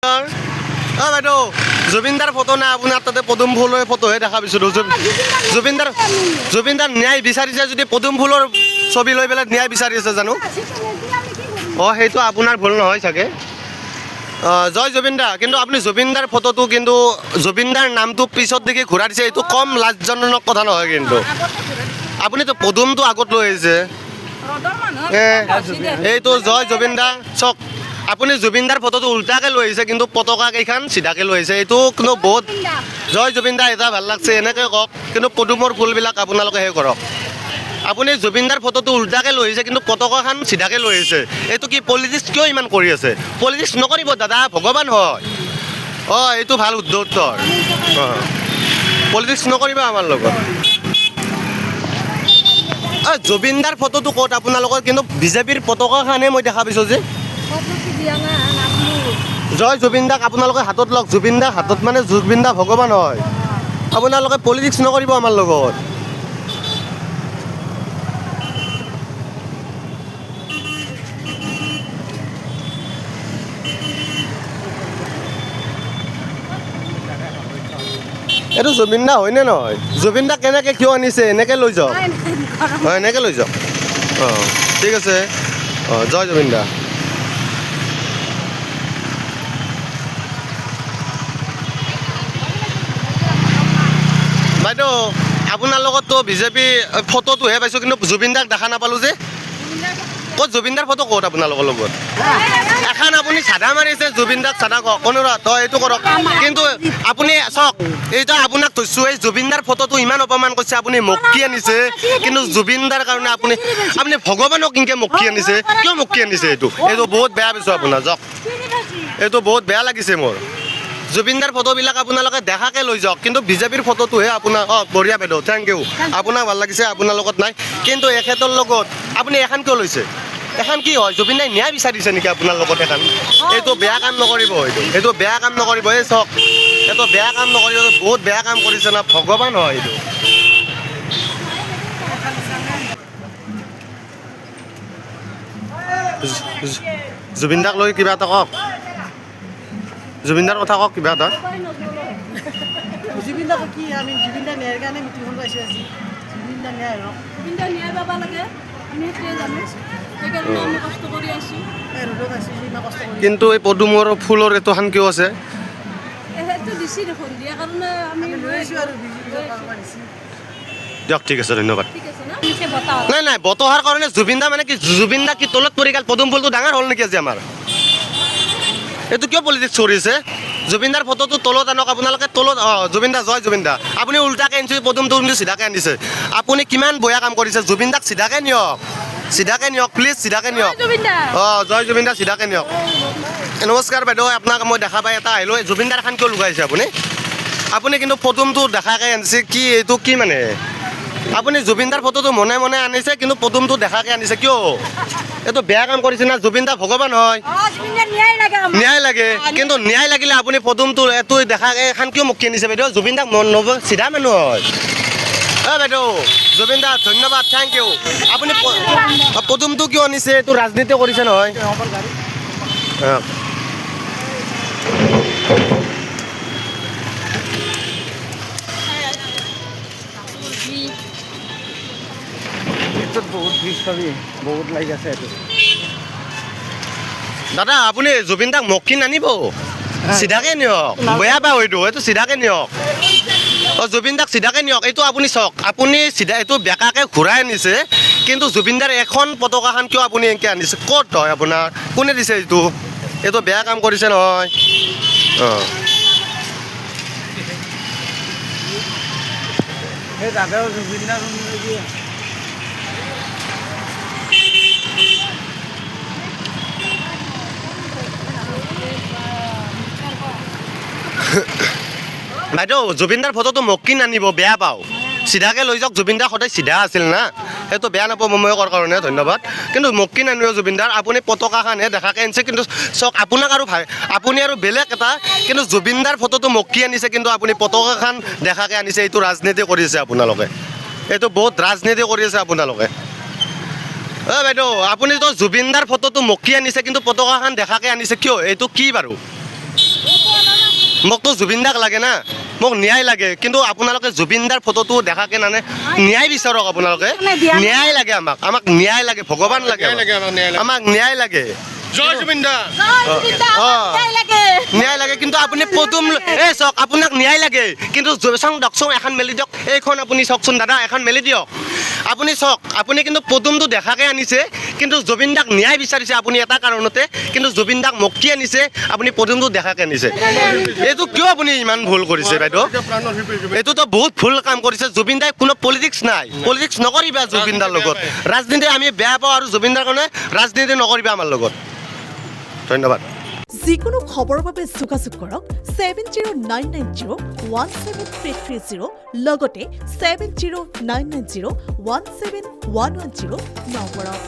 বাইদেউ জুবিনদাৰ ফটো নাই আপোনাৰ তাতে পদুম ফুলৰ ফটোহে দেখা পাইছোঁ জুবিনদাৰ ন্যায় বিচাৰিছে যদি পদুম ফুলৰ ছবি লৈ পেলাই ন্যায় বিচাৰি আছে জানো অঁ সেইটো আপোনাৰ ভুল নহয় চাগে জয় জুবিনদা কিন্তু আপুনি জুবিনদাৰ ফটোটো কিন্তু জুবিনদাৰ নামটো পিছত দেখি ঘূৰাই দিছে এইটো কম লাজজনক কথা নহয় কিন্তু আপুনিতো পদুমটো আগত লৈ আহিছে এইটো জয় জুবিনদা চাওক আপুনি জুবিনদাৰ ফটোটো উল্টাকৈ লৈ আহিছে কিন্তু পতাকা কেইখন চিধাকৈ লৈ আহিছে এইটো কিন্তু বহুত জয় জুবিনদা এটা ভাল লাগছে এনেকৈ কওক কিন্তু পদুমৰ ফুলবিলাক আপোনালোকে সেই কৰক আপুনি জুবিনদাৰ ফটোটো উল্টাকৈ লৈ আহিছে কিন্তু পতাকাখন চিধাকৈ লৈ আহিছে এইটো কি পলিটিক্স কিয় ইমান কৰি আছে পলিটিক্স নকৰিব দাদা ভগৱান হয় অঁ এইটো ভাল উত্তৰ অঁ পলিটিক্স নকৰিবা আমাৰ লগত জুবিনদাৰ ফটোটো ক'ত আপোনালোকৰ কিন্তু বিজেপিৰ পতাকাখনহে মই দেখা পাইছোঁ যে জয় জুবিনদাক আপোনালোকে হাতত লওক জুবিনদা হাতত মানে জুবিনদা ভগৱান হয় আপোনালোকে পলিটিক্স নকৰিব আমাৰ লগত এইটো জুবিনদা হয়নে নহয় জুবিনদা কেনেকৈ কিয় আনিছে এনেকৈ লৈ যাওক হয় এনেকৈ লৈ যাওক অঁ ঠিক আছে অঁ জয় জুবিনদা বাইদেউ আপোনাৰ লগততো বিজেপি ফটোটোহে পাইছোঁ কিন্তু জুবিনদাক দেখা নাপালোঁ যে ক'ত জুবিনদাৰ ফটো ক'ত আপোনালোকৰ লগত এখন আপুনি চাদা মাৰিছে জুবিনদাক চাদা কওক অনুৰাধ তই এইটো কৰক কিন্তু আপুনি চাওক এইটো আপোনাক কৈছোঁ এই জুবিনদাৰ ফটোটো ইমান অপমান কৰিছে আপুনি মক্কি আনিছে কিন্তু জুবিনদাৰ কাৰণে আপুনি ভগৱানক কেনেকৈ মক্কি আনিছে কিয় মক্কি আনিছে এইটো বহুত বেয়া পাইছোঁ আপোনাৰ যাওক এইটো বহুত বেয়া লাগিছে মোৰ জুবিনদাৰ ফটোবিলাক আপোনালোকে দেখাকৈ লৈ যাওক কিন্তু বিজেপিৰ ফটোটোহে আপোনাৰ অঁ বঢ়িয়া বাইদেউ থেংক ইউ আপোনাক ভাল লাগিছে আপোনাৰ লগত নাই কিন্তু এখেতৰ লগত আপুনি এখন কিয় লৈছে এখন কি হয় জুবিনদাই ন্যায় বিচাৰিছে নেকি আপোনাৰ লগত এখন এইটো বেয়া কাম নকৰিব এইটো বেয়া কাম নকৰিব এই চাওক এইটো বেয়া কাম নকৰিব বহুত বেয়া কাম কৰিছে না ভগৱান হয় এইটো জুবিনদাক লৈ কিবা এটা কওক জুবিনদাৰ কথা কওক কিবা এটা জুবিনদাক কি আমি জুবিনদাৰ ন্যায়ৰ কাৰণে মিটিংখন পাইছোঁ আজি জুবিনদাৰ ন্যায় হওক জুবিনদাৰ ন্যায় পাব লাগে আমি সেইটোৱে জানো সেইকাৰণে আমি কষ্ট কৰি আছোঁ ৰ'দত আছোঁ ইমান কষ্ট কৰি কিন্তু এই পদুমৰ ফুলৰ এইটোখন কিয় আছে সেইটো দিছি দেখোন দিয়াৰ কাৰণে আমি লৈ আছোঁ আৰু বিজেপিৰ কাৰোবাৰ দিছোঁ দিয়ক ঠিক আছে ধন্যবাদ ঠিক আছে না নিচে বতাহ নাই নাই বতহাৰ কাৰণে জুবিনদা মানে কি জুবিনদা কি তলত পৰি গ'ল পদুম ফুলটো ডাঙৰ হ'ল নেকি আজি আমাৰ এইটো কিয় পলিটিক্স কৰিছে জুবিনদাৰ ফটোটো তলত আনক আপোনালোকে তলত অঁ জুবিনদা জয় জুবিনদা আপুনি উল্টাকৈ আনিছে পদুমটো কিন্তু চিধাকৈ আনিছে আপুনি কিমান বেয়া কাম কৰিছে জুবিনদাক চিধাকৈ নিয়ক প্লিজ চিধাকৈ নিয়ক অঁ জয় জুবিনদা চিধাকৈ নিয়ক নমস্কাৰ বাইদেউ আপোনাক মই দেখা পাই এটা আহিলোঁ জুবিনদাৰ এখন কিয় লুকাইছে আপুনি কিন্তু পদুমটো দেখাকৈ আনিছে কি এইটো কি মানে আপুনি জুবিনদাৰ ফটোটো মনে মনে আনিছে কিন্তু পদুমটো দেখাকৈ আনিছে কিয় এইটো বেয়া কাম কৰিছে না জুবিনদা ভগৱান হয় ন্যায় লাগে কিন্তু ন্যায় লাগিলে আপুনি পদুমটো এইটো দেখাকৈ এখন কিয় মক্কি আনিছে বাইদেউ জুবিনদাক চিধা মানুহ হয় বাইদেউ জুবিনদা ধন্যবাদ থেংক ইউ আপুনি পদুমটো কিয় আনিছে এইটো ৰাজনীতি কৰিছে নহয় বহুত ভিজ পাবি বহুত লাইক আছে এইটো দাদা আপুনি জুবিনদাক মক্কি নানিব চিধাকৈ নিয়ক বেয়া পাওঁ এইটো চিধাকৈ নিয়ক অঁ জুবিনদাক চিধাকৈ নিয়ক এইটো আপুনি চাওক আপুনি চিধা এইটো বেকাকৈ ঘূৰাই আনিছে কিন্তু জুবিনদাৰ এখন পতাকাখন কিয় আপুনি এনেকৈ আনিছে ক'ত হয় আপোনাৰ কোনে দিছে এইটো বেয়া কাম কৰিছে নহয় অঁ সেই দাদাও জুবিনদাৰ বাইদেউ জুবিনদাৰ ফটোটো মক্কি নানিব বেয়া পাওঁ চিধাকৈ লৈ যাওক জুবিনদা সদায় চিধা আছিল না সেইটো বেয়া নাপাব ময়কৰ কাৰণে ধন্যবাদ কিন্তু মক্কি নানিব জুবিনদাৰ আপুনি পতাকাখনহে দেখাকৈ আনিছে কিন্তু চাওক আপোনাক আৰু আপুনি আৰু বেলেগ এটা কিন্তু জুবিনদাৰ ফটোটো মক্কি আনিছে কিন্তু আপুনি পতাকাখন দেখাকৈ আনিছে এইটো ৰাজনীতি কৰিছে আপোনালোকে এইটো বহুত ৰাজনীতি কৰি আছে আপোনালোকে বাইদেউ আপুনিতো জুবিনদাৰ ফটোটো মক্কি আনিছে কিন্তু পতাকাখন দেখাকৈ আনিছে কিয় এইটো কি বাৰু মোকতো জুবিন দাক লাগে না মোক ন্যায় লাগে কিন্তু আপোনালোকে জুবিন দাৰ ফটোটো দেখাকে নানে ন্যায় বিচাৰক আপোনালোকে ন্যায় লাগে আমাক ন্যায় লাগে ভগৱান লাগে আমাক ন্যায় লাগে জয় জুবিন দা ন্যায় লাগে কিন্তু আপুনি পদুম এই চাওক আপোনাক ন্যায় লাগে কিন্তু চাওঁ দকচোন এখন মেলি দিয়ক এইখন আপুনি চাওকচোন দাদা এখন মেলি দিয়ক আপুনি চাওক আপুনি কিন্তু পদুমটো দেখাকে আনিছে কিন্তু জুবিন দাক ন্যায় বিচাৰিছে আপুনি এটা কাৰণতে কিন্তু জুবিন দাক মুক্তি আনিছে আপুনি পদুমটো দেখাকে আনিছে এইটো কিয় আপুনি ইমান ভুল কৰিছে বাইদেউ এইটোতো বহুত ভুল কাম কৰিছে জুবিন দাই কোনো পলিটিক্স নাই পলিটিক্স নকৰিবা জুবিন দাৰ লগত ৰাজনীতি আমি বেয়া পাওঁ আৰু জুবিন দাৰ কাৰণে ৰাজনীতি নকৰিবা আমাৰ লগত ধন্যবাদ যিকোনো খবৰৰ বাবে যোগাযোগ কৰক 7099017330 লগতে 7099017110 নম্বৰত